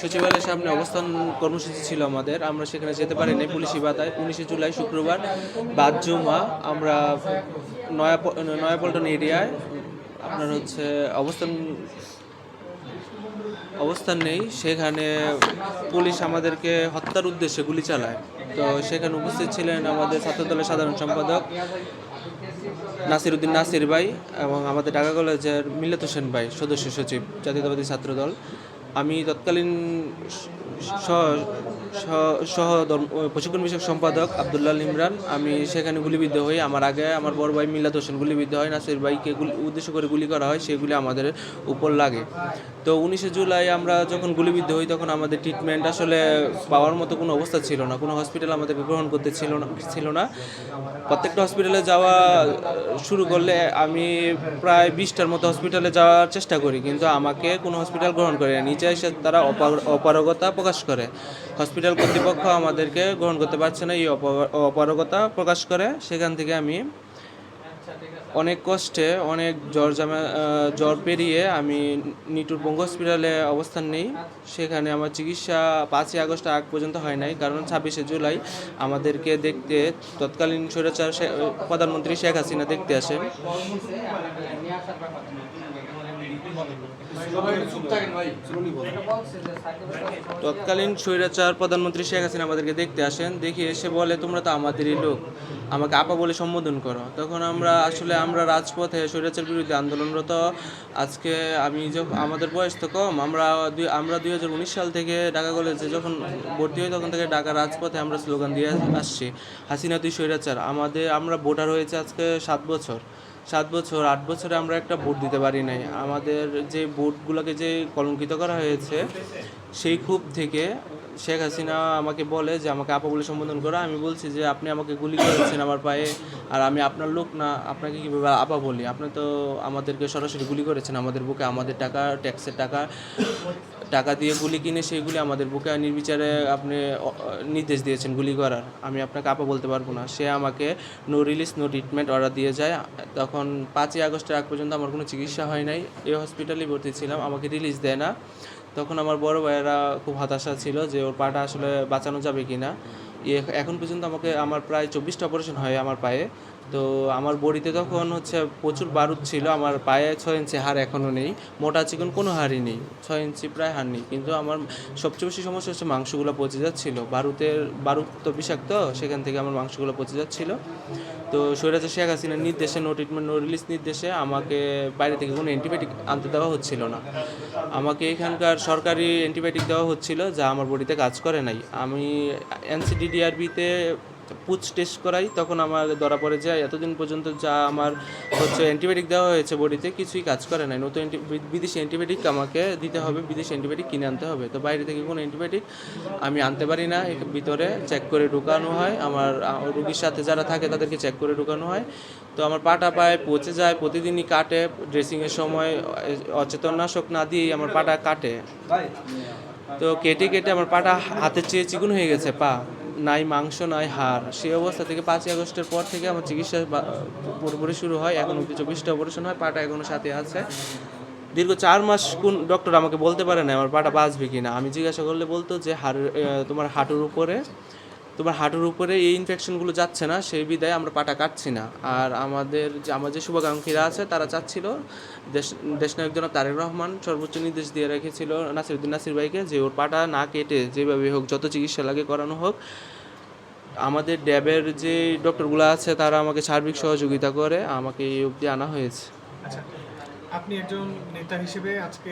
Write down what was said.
সচিবালয়ের সামনে অবস্থান কর্মসূচি ছিল আমাদের, আমরা সেখানে যেতে পারিনি পুলিশি বাধায়। 19 জুলাই শুক্রবার বাদ জুমা আমরা নয়াপল্টন এরিয়ায় আপনার হচ্ছে অবস্থান নেই, সেখানে পুলিশ আমাদেরকে হত্যার উদ্দেশ্যে গুলি চালায়। তো সেখানে উপস্থিত ছিলেন আমাদের ছাত্রদলের সাধারণ সম্পাদক নাসির উদ্দিন নাসির ভাই এবং আমাদের ঢাকা কলেজের মিল্লাত হোসেন ভাই, সদস্য সচিব জাতীয়তাবাদী ছাত্রদল। আমি তৎকালীন সহ প্রশিক্ষণ বিষয়ক সম্পাদক আবদুল্লাহ ইমরান, আমি সেখানে গুলিবিদ্ধ হই। আমার আগে আমার বড় ভাই মিল্লাত হোসেন গুলিবিদ্ধ হয়, নাসির ভাইকে উদ্দেশ্য করে গুলি করা হয়, সেগুলি আমাদের উপর লাগে। তো 19 জুলাই আমরা যখন গুলিবিদ্ধ হই তখন আমাদের ট্রিটমেন্ট আসলে পাওয়ার মতো কোনো অবস্থা ছিল না, কোনো হসপিটাল আমাদেরকে গ্রহণ করতে ছিল না। প্রত্যেকটা হসপিটালে যাওয়া শুরু করলে আমি প্রায় 20টার মতো হসপিটালে যাওয়ার চেষ্টা করি, কিন্তু আমাকে কোনো হসপিটাল গ্রহণ করে না। নিচে এসে তারা অপারগতা প্রকাশ করে, হসপিটাল কর্তৃপক্ষ আমাদেরকে গ্রহণ করতে পারছে না, এই অপারগতা প্রকাশ করে। সেখান থেকে আমি অনেক কষ্টে অনেক জ্বর পেরিয়ে আমি নিটুর পঙ্গু হসপিটালে অবস্থান নেই। সেখানে আমার চিকিৎসা 5ই আগস্ট আগ পর্যন্ত হয় নাই, কারণ 26শে জুলাই আমাদেরকে দেখতে তৎকালীন স্বৈরাচার প্রধানমন্ত্রী শেখ হাসিনা দেখতে আসেন। তৎকালীন স্বৈরাচার প্রধানমন্ত্রী শেখ হাসিনা আমাদেরকে দেখতে আসেন, দেখে এসে বলে তোমরা তো আমাদেরই লোক, আমাকে আপা বলে সম্বোধন করো। তখন আমরা রাজপথে স্বৈরাচার বিরুদ্ধে আন্দোলনরত। আজকে আমাদের বয়স তো কম, আমরা 2019 সাল থেকে ঢাকা কলেজে যখন ভর্তি হই তখন থেকে ঢাকা রাজপথে আমরা স্লোগান দিয়ে আসছি, হাসিনা তুই স্বৈরাচার। আমরা ভোটার হয়েছে আজকে 7 বছর 8 বছরে আমরা একটা ভোট দিতে পারি নাই। আমাদের যে ভোটগুলোকে যে কলঙ্কিত করা হয়েছে, সেই ক্ষোভ থেকে শেখ হাসিনা আমাকে বলে যে আমাকে আপা বলে সম্বোধন করা। আমি বলছি যে আপনি আমাকে গুলি করেছেন আমার পায়ে, আর আমি আপনার লোক না, আপনাকে কীভাবে আপা বলি? আপনি তো আমাদেরকে সরাসরি গুলি করেছেন আমাদের বুকে, আমাদের ট্যাক্সের টাকা দিয়ে গুলি কিনে সেইগুলি আমাদের বুকে নির্বিচারে আপনি নির্দেশ দিয়েছেন গুলি করার। আমি আপনাকে আপা বলতে পারবো না। সে আমাকে no release no treatment order দিয়ে যায়। তখন 5ই আগস্টের আগ পর্যন্ত আমার কোনো চিকিৎসা হয় নাই, এই হসপিটালেই ভর্তি ছিলাম, আমাকে রিলিজ দেয় না। তখন আমার বড় ভাইয়েরা খুব হতাশা ছিল যে ওর পাটা আসলে বাঁচানো যাবে কি না। এখন পর্যন্ত আমার প্রায় 24টা অপারেশন হয় আমার পায়ে। তো আমার বডিতে তখন প্রচুর বারুদ ছিল, আমার পায়ে 6 ইঞ্চি হাড় এখনও নেই, মোটা চিকন কোনো হাড়ই নেই, 6 ইঞ্চি প্রায় হাড় নেই। কিন্তু আমার সবচেয়ে বেশি সমস্যা মাংসগুলো পচে যাচ্ছিলো, বারুদ তো বিষাক্ত, সেখান থেকে আমার মাংসগুলো পচে যাচ্ছিলো। তো স্বৈরাচার শেখ হাসিনার নির্দেশে নো ট্রিটমেন্ট নো রিলিজ নির্দেশে আমাকে বাইরে থেকে কোনো অ্যান্টিবায়োটিক আনতে দেওয়া হচ্ছিল না। আমাকে এখানকার সরকারি অ্যান্টিবায়োটিক দেওয়া হচ্ছিল, যা আমার বডিতে কাজ করে নাই। আমি NCDDRBতে পুচ টেস্ট করাই, তখন আমার ধরা পড়ে যায় এতদিন পর্যন্ত যা আমার অ্যান্টিবায়োটিক দেওয়া হয়েছে বডিতে কিছুই কাজ করে নাই। নতুন বিদেশি অ্যান্টিবায়োটিক আমাকে দিতে হবে, বিদেশি অ্যান্টিবায়োটিক কিনে আনতে হবে। তো বাইরে থেকে কোনো অ্যান্টিবায়োটিক আমি আনতে পারি না, ভিতরে চেক করে ঢুকানো হয়, আমার রুগীর সাথে যারা থাকে তাদেরকে চেক করে ঢুকানো হয়। তো আমার পায়ে পচে যায়, প্রতিদিনই কাটে, ড্রেসিংয়ের সময় অচেতনাশক না দিয়েই আমার পাটা কাটে। তো কেটে আমার পাটা হাতের চেয়ে চিকন হয়ে গেছে, নাই মাংস নাই হাড়। সেই অবস্থা থেকে 5ই আগস্টের পর থেকে আমার চিকিৎসা পুরোপুরি শুরু হয়। এখন 24টা অপারেশন হয়, পাটা এখনও সাথে আছে। দীর্ঘ 4 মাস কোন ডক্টর আমাকে বলতে পারে না আমার পাটা বাঁচবে কি না। আমি জিজ্ঞাসা করলে বলতো যে তোমার হাঁটুর উপরে এই ইনফেকশনগুলো যাচ্ছে না, সেই বিদায় আমরা পাটা কাটছি না। আর আমার যে শুভাকাঙ্ক্ষীরা আছে তারা চাচ্ছিল, দেশনায়ক জনাব তারেক রহমান সর্বোচ্চ নির্দেশ দিয়ে রেখেছিল নাসির উদ্দিন নাসির ভাইকে যে ওর পাটা না কেটে যেভাবে হোক যত চিকিৎসা লাগে করানো হোক। আমাদের ড্যাবের যে ডক্টরগুলো আছে তারা আমাকে সার্বিক সহযোগিতা করে আমাকে এই অবধি আনা হয়েছে। আচ্ছা, আপনি একজন নেতা হিসেবে আজকে